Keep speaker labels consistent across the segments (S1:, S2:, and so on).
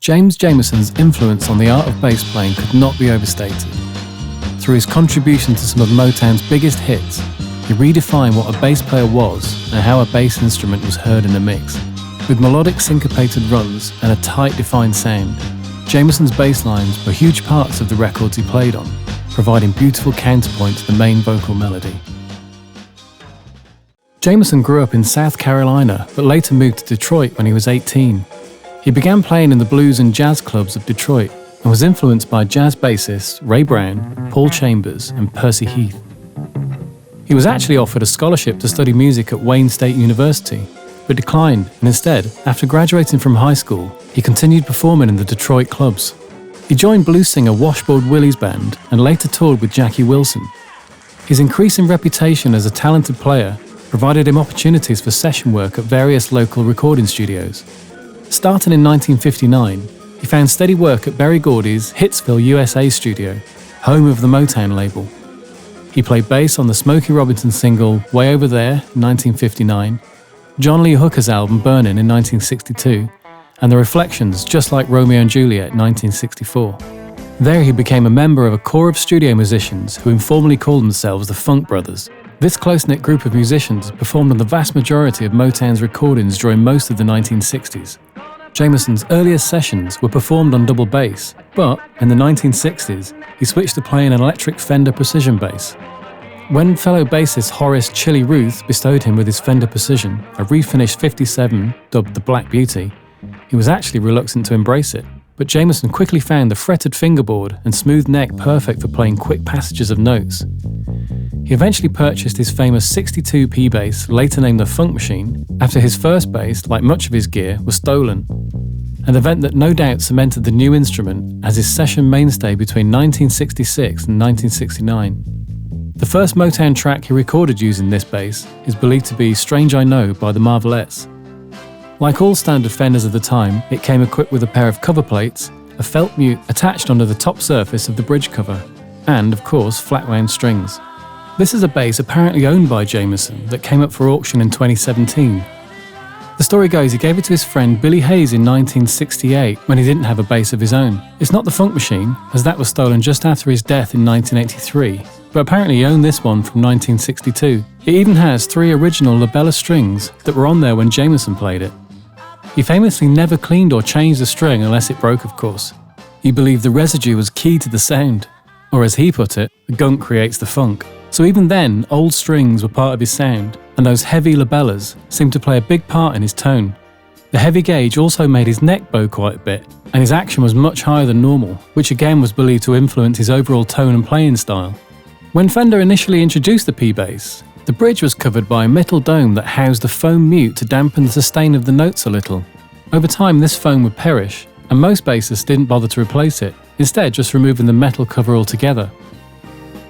S1: Jamerson's influence on the art of bass playing could not be overstated. Through his contribution to some of Motown's biggest hits, he redefined what a bass player was and how a bass instrument was heard in a mix. With melodic syncopated runs and a tight defined sound, Jamerson's bass lines were huge parts of the records he played on, providing beautiful counterpoint to the main vocal melody. Jamerson grew up in South Carolina, but later moved to Detroit when he was 18. He began playing in the blues and jazz clubs of Detroit and was influenced by jazz bassists Ray Brown, Paul Chambers, and Percy Heath. He was actually offered a scholarship to study music at Wayne State University, but declined, and instead, after graduating from high school, he continued performing in the Detroit clubs. He joined blues singer Washboard Willie's band and later toured with Jackie Wilson. His increasing reputation as a talented player provided him opportunities for session work at various local recording studios. Starting in 1959, he found steady work at Berry Gordy's Hitsville, USA studio, home of the Motown label. He played bass on the Smokey Robinson single Way Over There in 1959, John Lee Hooker's album Burnin' in 1962, and The Reflections' Just Like Romeo and Juliet in 1964. There he became a member of a corps of studio musicians who informally called themselves the Funk Brothers. This close-knit group of musicians performed on the vast majority of Motown's recordings during most of the 1960s. Jamerson's earliest sessions were performed on double bass, but in the 1960s he switched to playing an electric Fender Precision bass. When fellow bassist Horace Chili Ruth bestowed him with his Fender Precision, a refinished 57 dubbed the Black Beauty, he was actually reluctant to embrace it, but Jamerson quickly found the fretted fingerboard and smooth neck perfect for playing quick passages of notes. He eventually purchased his famous 62 P bass, later named the Funk Machine, after his first bass, like much of his gear, was stolen, an event that no doubt cemented the new instrument as his session mainstay between 1966 and 1969. The first Motown track he recorded using this bass is believed to be Strange I Know by the Marvel S. Like all standard Fenders of the time, it came equipped with a pair of cover plates, a felt mute attached onto the top surface of the bridge cover, and, of course, flat wound strings. This is a bass apparently owned by Jamerson that came up for auction in 2017. The story goes he gave it to his friend Billy Hayes in 1968 when he didn't have a bass of his own. It's not the Funk Machine, as that was stolen just after his death in 1983, but apparently he owned this one from 1962. It even has 3 original labella strings that were on there when Jamerson played it. He famously never cleaned or changed the string unless it broke, of course. He believed the residue was key to the sound, or as he put it, the gunk creates the funk. So even then, old strings were part of his sound, and those heavy labellas seemed to play a big part in his tone. The heavy gauge also made his neck bow quite a bit, and his action was much higher than normal, which again was believed to influence his overall tone and playing style. When Fender initially introduced the P-Bass, the bridge was covered by a metal dome that housed a foam mute to dampen the sustain of the notes a little. Over time this foam would perish, and most bassists didn't bother to replace it, instead just removing the metal cover altogether.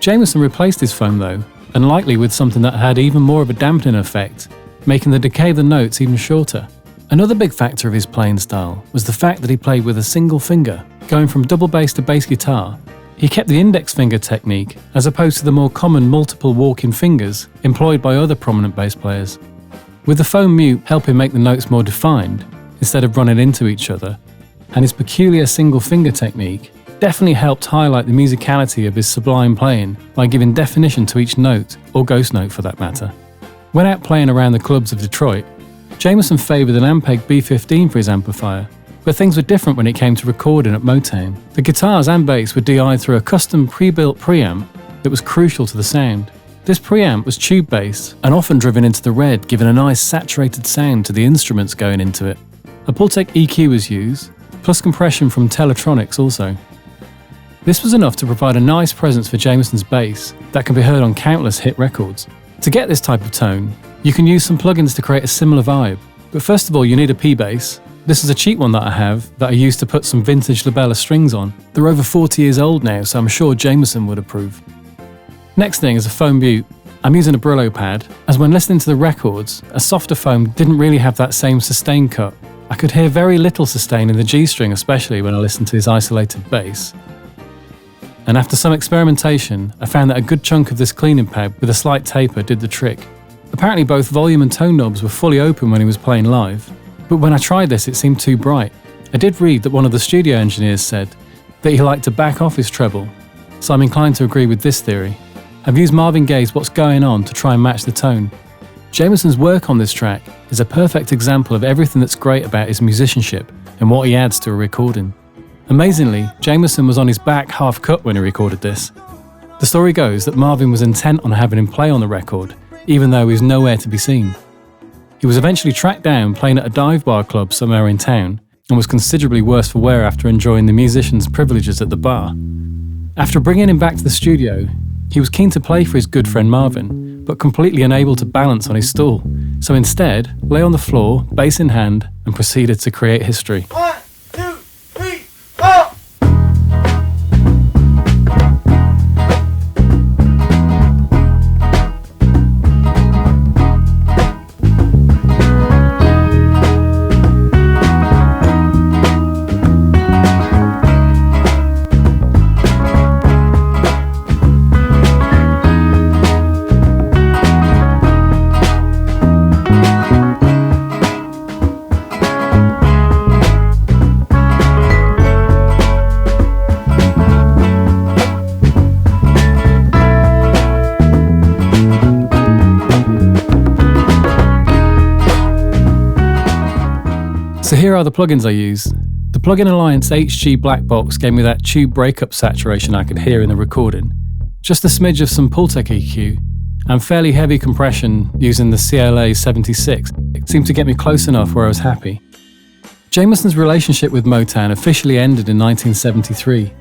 S1: Jamerson replaced his foam though, and likely with something that had even more of a dampening effect, making the decay of the notes even shorter. Another big factor of his playing style was the fact that he played with a single finger. Going from double bass to bass guitar, he kept the index finger technique as opposed to the more common multiple walking fingers employed by other prominent bass players. With the foam mute helping make the notes more defined, instead of running into each other, and his peculiar single finger technique definitely helped highlight the musicality of his sublime playing by giving definition to each note, or ghost note for that matter. When out playing around the clubs of Detroit, Jamerson favoured an Ampeg B15 for his amplifier, but things were different when it came to recording at Motown. The guitars and bass were DI'd through a custom pre-built preamp that was crucial to the sound. This preamp was tube bass and often driven into the red, giving a nice saturated sound to the instruments going into it. A Pultec EQ was used, plus compression from Teletronics also. This was enough to provide a nice presence for Jamerson's bass that can be heard on countless hit records. To get this type of tone, you can use some plugins to create a similar vibe, but first of all you need a P-Bass. This is a cheap one that I have that I used to put some vintage labella strings on. They're over 40 years old now, so I'm sure Jamerson would approve. Next thing is a foam mute. I'm using a Brillo pad, as when listening to the records, a softer foam didn't really have that same sustain cut. I could hear very little sustain in the G string, especially when I listened to his isolated bass. And after some experimentation, I found that a good chunk of this cleaning pad with a slight taper did the trick. Apparently both volume and tone knobs were fully open when he was playing live, but when I tried this it seemed too bright. I did read that one of the studio engineers said that he liked to back off his treble, so I'm inclined to agree with this theory. I've used Marvin Gaye's What's Going On to try and match the tone. Jamerson's work on this track is a perfect example of everything that's great about his musicianship and what he adds to a recording. Amazingly, Jamerson was on his back half cut when he recorded this. The story goes that Marvin was intent on having him play on the record, even though he was nowhere to be seen. He was eventually tracked down playing at a dive bar club somewhere in town, and was considerably worse for wear after enjoying the musician's privileges at the bar. After bringing him back to the studio, he was keen to play for his good friend Marvin, but completely unable to balance on his stool, so instead lay on the floor, bass in hand, and proceeded to create history.
S2: 1, 2, 3, 4!
S1: So here are the plugins I use. The Plugin Alliance HG Black Box gave me that tube breakup saturation I could hear in the recording, just a smidge of some Pultec EQ, and fairly heavy compression using the CLA 76. It seemed to get me close enough where I was happy. Jamerson's relationship with Motown officially ended in 1973,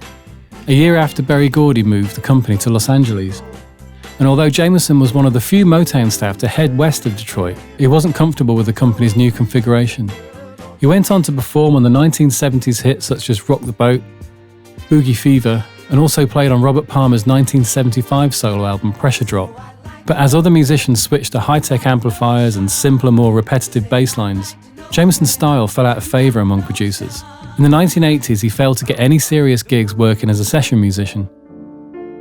S1: a year after Berry Gordy moved the company to Los Angeles. And although Jamerson was one of the few Motown staff to head west of Detroit, he wasn't comfortable with the company's new configuration. He went on to perform on the 1970s hits such as Rock the Boat, Boogie Fever, and also played on Robert Palmer's 1975 solo album Pressure Drop. But as other musicians switched to high-tech amplifiers and simpler, more repetitive bass lines, Jamerson's style fell out of favour among producers. In the 1980s, he failed to get any serious gigs working as a session musician.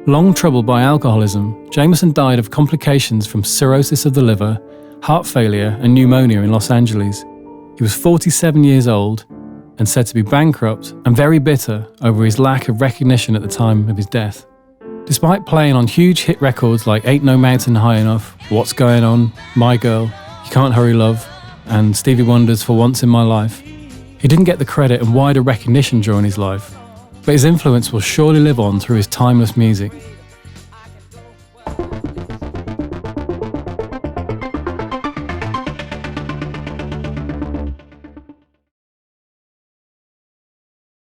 S1: Long troubled by alcoholism, Jamerson died of complications from cirrhosis of the liver, heart failure, and pneumonia in Los Angeles. He was 47 years old and said to be bankrupt and very bitter over his lack of recognition at the time of his death. Despite playing on huge hit records like Ain't No Mountain High Enough, What's Going On, My Girl, You Can't Hurry Love, and Stevie Wonder's For Once in My Life, he didn't get the credit and wider recognition during his life, but his influence will surely live on through his timeless music.